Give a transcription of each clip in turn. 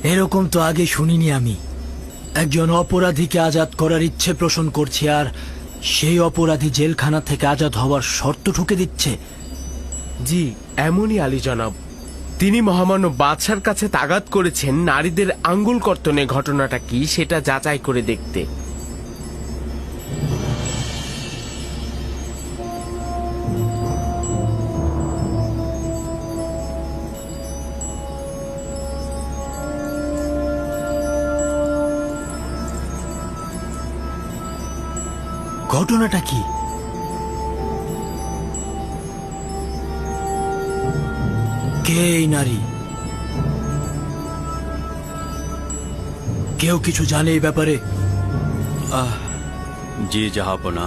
এরকম তো আগে শুনিনি আমি। একজন অপরাধীকে আজাদ করার ইচ্ছে পোষণ করছে, আর সেই অপরাধী জেলখানা থেকে আজাদ হওয়ার শর্ত ঠুকে দিচ্ছে। জি, এমনই আলী জনাব। তিনি মহামান্য বাদশার কাছে তাগাদ করেছেন নারীদের আঙ্গুল কর্তনে ঘটনাটা কি সেটা যাচাই করে দেখতে। ঘটনাটা কি? কে এই নারী? কেউ কিছু জানে এই ব্যাপারে? জি জাহাপনা,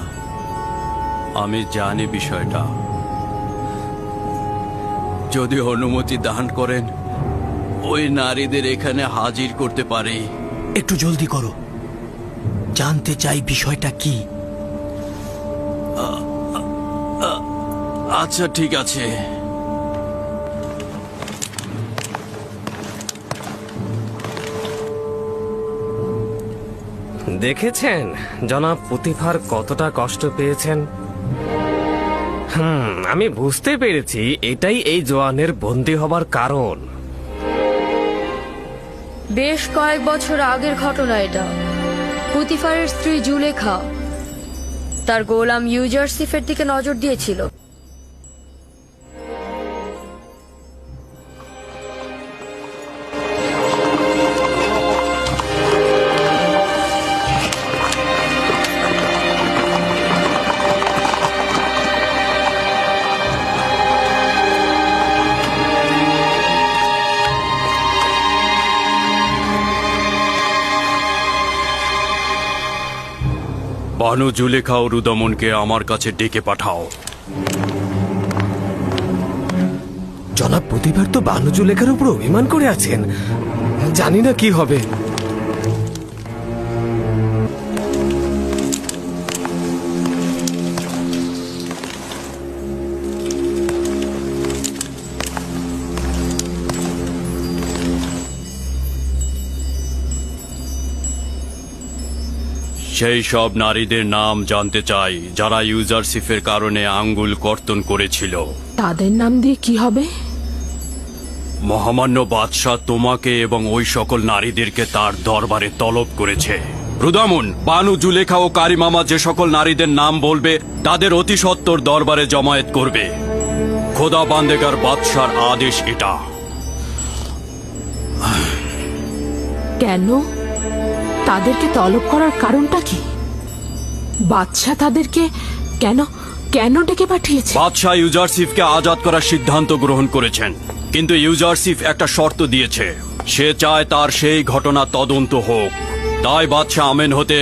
আমি জানি বিষয়টা। যদি অনুমতি দান করেন, ওই নারীদের এখানে হাজির করতে পারি। একটু জলদি করো, জানতে চাই বিষয়টা কি। আচ্ছা ঠিক আছে। দেখেছেন জনাব পুতিফার কতটা কষ্ট পেয়েছেন? আমি বুঝতে পেরেছি এটাই এই জওয়ানের বন্দী হবার কারণ। বেশ কয়েক বছর আগের ঘটনা এটা। পুতিফারের স্ত্রী জুলেখা তার গোলাম ইউজারসিফের দিকে নজর দিয়েছিল। বানু জুলেখা ও রুদমনকে আমার কাছে ডেকে পাঠাও। জনাব প্রতিবার তো বানুজু লেখার উপর অভিমান করে আছেন, জানি না কি হবে। সেই সব নারীদের নাম জানতে চাই যারা ইউজারসিফের কারণে আঙ্গুল কর্তন করেছিল। তাদের নাম দিয়ে কি হবে? মহামান্য বাদশাহ তোমাকে এবং ওই সকল নারীদেরকে তার দরবারে তলব করেছে। রুদামুন, বানু জুলেখা ও কারিমামা যে সকল নারীদের নাম বলবে তাদের অতি সত্বর দরবারে জমায়েত করবে। খোদা বান্দেগার বাদশার আদেশ এটা। কেন? তাদেরকে তলব করার কারণটা কি? বাদশাহ তাদেরকে কেন কেন ডেকে পাঠিয়েছে? বাদশাহ ইউজারসিফকে আজাদ করার সিদ্ধান্ত গ্রহণ করেছেন, কিন্তু ইউজারসিফ একটা শর্ত দিয়েছে। সে চায় তার সেই ঘটনা তদন্ত হোক। তাই বাদশাহ আমেন হতে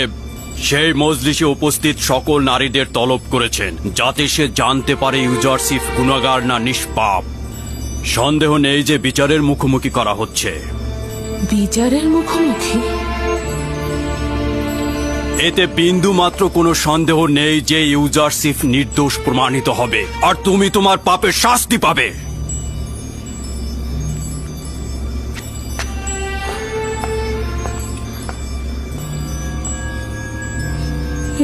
সেই মজলিসে উপস্থিত সকল নারীদের তলব করেছেন, যাতে সে জানতে পারে ইউজারসিফ গুনাহগার না নিষ্পাপ। সন্দেহ নেই যে বিচারের মুখোমুখি করা হচ্ছে। বিচারের মুখোমুখি? এতে বিন্দু মাত্র কোনো সন্দেহ নেই যে ইউজারসিফ নির্দোষ প্রমাণিত হবে, আর তুমি তোমার পাপের শাস্তি পাবে।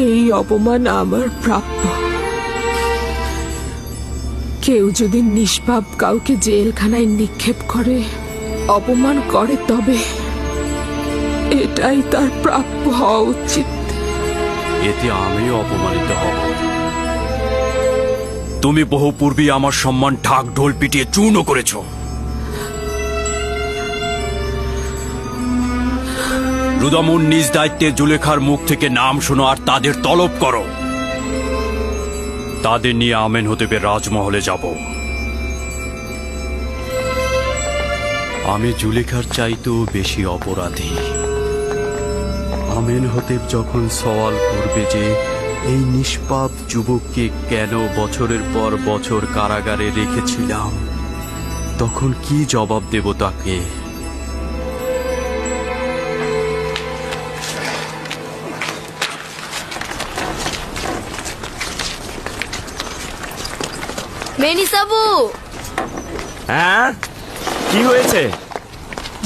এই অপমান আমার প্রাপ্য। কেউ যদি নিষ্পাপ কাউকে জেলখানায় নিক্ষেপ করে, অপমান করে, তবে এটাই তার প্রাপ্য হওয়া উচিত। এতে আমিও অপমানিত হব। তুমি বহু পূর্বে আমার সম্মান ঢাক ঢোল পিটিয়ে চূর্ণ করেছ। রুদামুন, নিজ দায়িত্বে জুলেখার মুখ থেকে নাম শোনো আর তাদের তলব করো। তাদের নিয়ে আমেন হতেবে রাজমহলে যাব। আমি জুলেখার চাইতেও বেশি অপরাধী। আমেন হতেব যখন সওয়াল করবে যে এই নিষ্পাপ যুবককে কেন বছরের পর বছর কারাগারে রেখেছিলাম, তখন কি জবাব দেব তাকে? মেনিসাবু, হ্যাঁ, কি হয়েছে?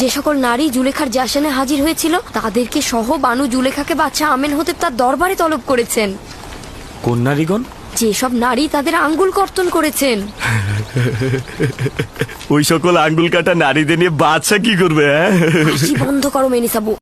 যে সকল নারী জুলেখার জাসানে হাজির হয়েছিল তাদেরকে সহ বানু জুলেখাকে বাদশাহ আমেনহোতেব তার দরবারে তলব করেছেন। কোন নারীগণ? যেসব নারী তাদের আঙ্গুল কর্তন করেছেন। ওই সকল আঙ্গুল কাটা নারীদের নিয়ে বাদশা কি করবে? হাসি বন্ধ করো মেনিসাবু।